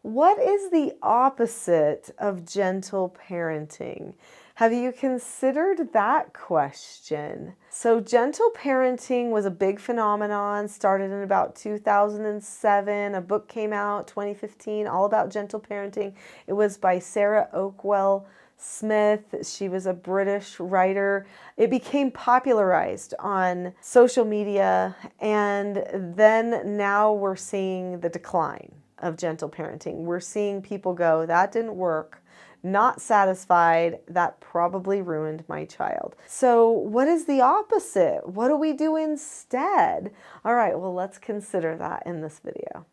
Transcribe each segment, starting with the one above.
What is the opposite of gentle parenting? Have you considered that question? So gentle parenting was a big phenomenon, started in about 2007. A book came out 2015 all about gentle parenting. It was by Sarah Oakwell Smith. She was a British writer. It became popularized on social media, and then now we're seeing the decline of gentle parenting. We're seeing people go, that didn't work, not satisfied, that probably ruined my child. So what is the opposite? What do we do instead? All right, well, let's consider that in this video.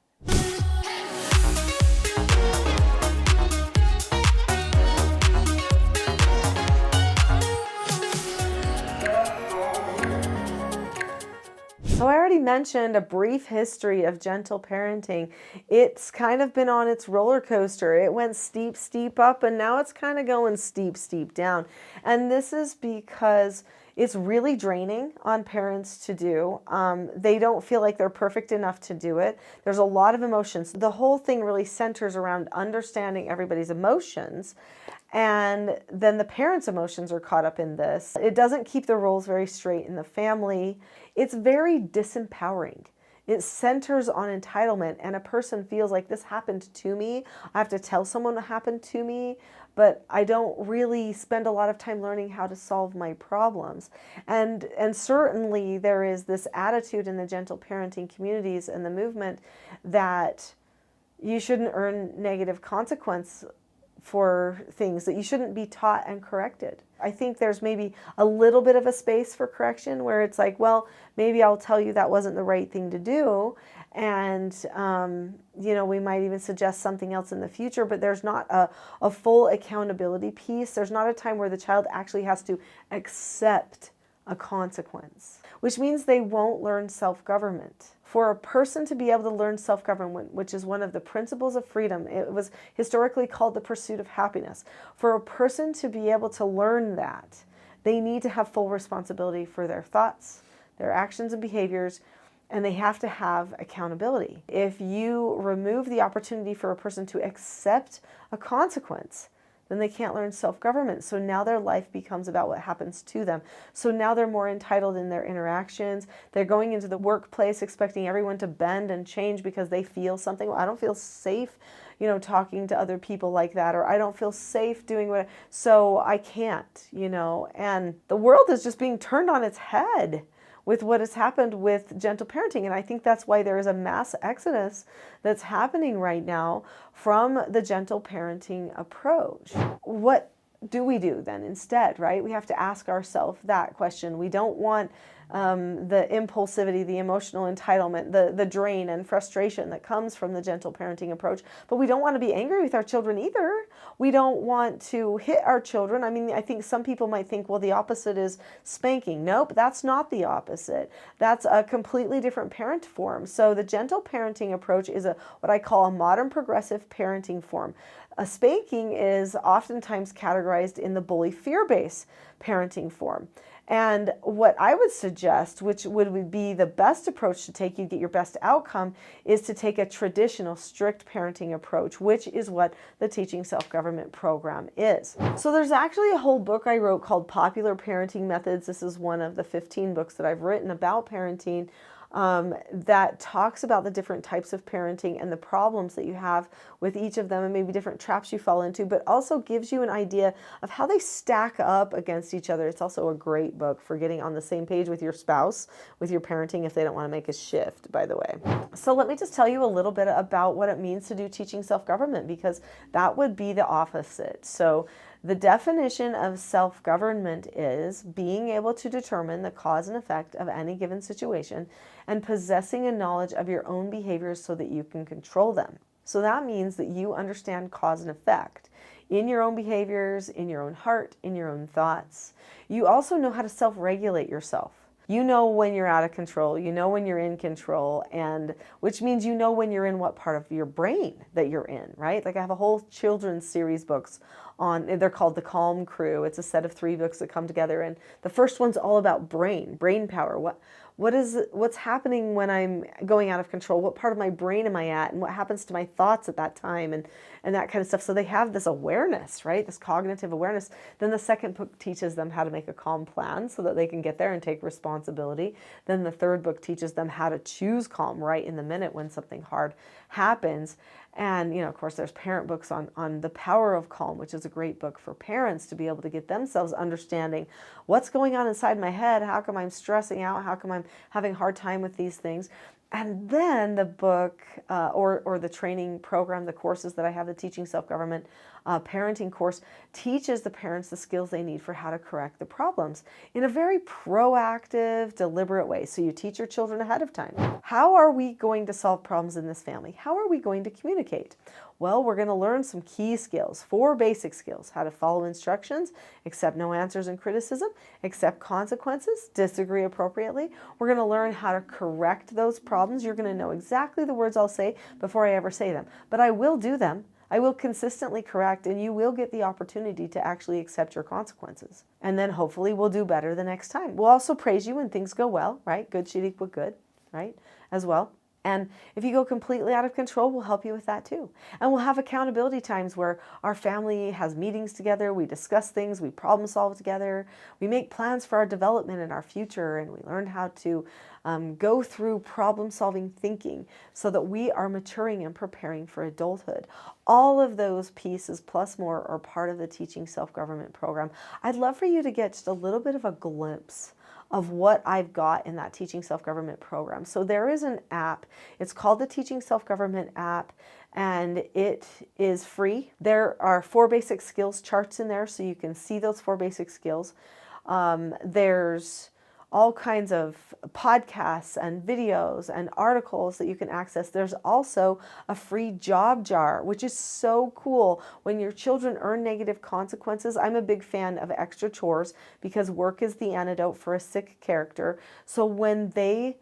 So I already mentioned a brief history of gentle parenting. It's kind of been on its roller coaster. It went steep, steep up, and now it's kind of going steep, steep down. And this is because it's really draining on parents to do. They don't feel like they're perfect enough to do it. There's a lot of emotions. The whole thing really centers around understanding everybody's emotions. And then the parents' emotions are caught up in this. It doesn't keep the roles very straight in the family. It's very disempowering. It centers on entitlement, and a person feels like this happened to me. I have to tell someone what happened to me, but I don't really spend a lot of time learning how to solve my problems. And certainly there is this attitude in the gentle parenting communities and the movement that you shouldn't earn negative consequence for things, that you shouldn't be taught and corrected. I think there's maybe a little bit of a space for correction where it's like, well, maybe I'll tell you that wasn't the right thing to do. And, we might even suggest something else in the future, but there's not a full accountability piece. There's not a time where the child actually has to accept a consequence, which means they won't learn self-government. For a person to be able to learn self-government, which is one of the principles of freedom, it was historically called the pursuit of happiness. For a person to be able to learn that, they need to have full responsibility for their thoughts, their actions and behaviors, and they have to have accountability. If you remove the opportunity for a person to accept a consequence, then they can't learn self-government. So now their life becomes about what happens to them. So now they're more entitled in their interactions. They're going into the workplace expecting everyone to bend and change because they feel something. Well, I don't feel safe, talking to other people like that, or I don't feel safe doing what, so I can't, and the world is just being turned on its head with what has happened with gentle parenting. And I think that's why there is a mass exodus that's happening right now from the gentle parenting approach. What do we do then instead, right? We have to ask ourselves that question. We don't want the impulsivity, the emotional entitlement, the drain and frustration that comes from the gentle parenting approach, but we don't want to be angry with our children either. We don't want to hit our children. I mean, I think some people might think, well, the opposite is spanking. Nope, that's not the opposite. That's a completely different parent form. So the gentle parenting approach is what I call a modern progressive parenting form. A spanking is oftentimes categorized in the bully fear-based parenting form. And what I would suggest, which would be the best approach to take, you get your best outcome, is to take a traditional strict parenting approach, which is what the Teaching Self-Government program is. So there's actually a whole book I wrote called Popular Parenting Methods. This is one of the 15 books that I've written about parenting. That talks about the different types of parenting and the problems that you have with each of them and maybe different traps you fall into, but also gives you an idea of how they stack up against each other. It's also a great book for getting on the same page with your spouse, with your parenting, if they don't want to make a shift, by the way. So let me just tell you a little bit about what it means to do teaching self-government, because that would be the opposite. So the definition of self-government is being able to determine the cause and effect of any given situation and possessing a knowledge of your own behaviors so that you can control them. So that means that you understand cause and effect in your own behaviors, in your own heart, in your own thoughts. You also know how to self-regulate yourself. You know when you're out of control, you know when you're in control, and which means you know when you're in what part of your brain that you're in, right? Like I have a whole children's series books on, they're called The Calm Crew. It's a set of 3 books that come together, and the first one's all about brain power. what's happening when I'm going out of control? What part of my brain am I at? And what happens to my thoughts at that time? And that kind of stuff. So they have this awareness, right? This cognitive awareness. Then the second book teaches them how to make a calm plan so that they can get there and take responsibility. Then the third book teaches them how to choose calm right in the minute when something hard happens. And, of course, there's parent books on the power of calm, which is a great book for parents to be able to get themselves understanding what's going on inside my head. How come I'm stressing out? How come I'm having a hard time with these things? And then the book or the training program, the courses that I have, the Teaching Self-Government Parenting course, teaches the parents the skills they need for how to correct the problems in a very proactive, deliberate way. So you teach your children ahead of time. How are we going to solve problems in this family? How are we going to communicate? Well, we're going to learn some key skills, 4 basic skills: how to follow instructions, accept no answers and criticism, accept consequences, disagree appropriately. We're going to learn how to correct those problems. You're going to know exactly the words I'll say before I ever say them, but I will do them. I will consistently correct, and you will get the opportunity to actually accept your consequences. And then hopefully we'll do better the next time. We'll also praise you when things go well, right? Good should equal good, right? As well. And if you go completely out of control, we'll help you with that too. And we'll have accountability times where our family has meetings together, we discuss things, we problem solve together, we make plans for our development and our future, and we learn how to go through problem solving thinking so that we are maturing and preparing for adulthood. All of those pieces plus more are part of the Teaching Self-Government program. I'd love for you to get just a little bit of a glimpse of what I've got in that Teaching Self-Government program. So there is an app. It's called the Teaching Self-Government app, and it is free. There are 4 basic skills charts in there, so you can see those 4 basic skills. There's all kinds of podcasts and videos and articles that you can access. There's also a free job jar, which is so cool. When your children earn negative consequences, I'm a big fan of extra chores because work is the antidote for a sick character. So when they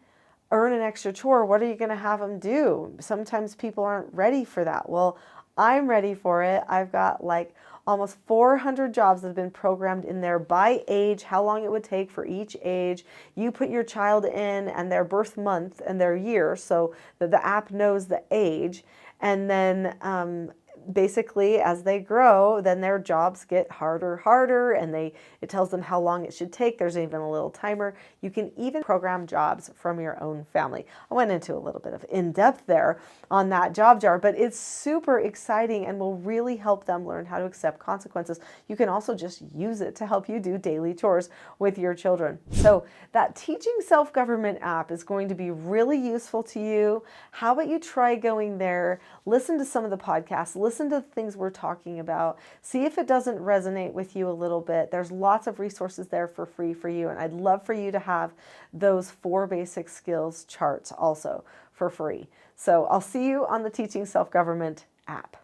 earn an extra chore, what are you going to have them do? Sometimes people aren't ready for that. Well, I'm ready for it. I've got like almost 400 jobs that have been programmed in there by age, how long it would take for each age. You put your child in and their birth month and their year so that the app knows the age. And then basically as they grow, then their jobs get harder, and it tells them how long it should take. There's even a little timer. You can even program jobs from your own family. I went into a little bit of in-depth there on that job jar, but it's super exciting and will really help them learn how to accept consequences. You can also just use it to help you do daily chores with your children. So that Teaching Self-Government app is going to be really useful to you. How about you try going there, listen to some of the podcasts, listen to the things we're talking about, see if it doesn't resonate with you a little bit. There's lots of resources there for free for you, and I'd love for you to have those 4 basic skills charts also for free. So I'll see you on the Teaching Self-Government app.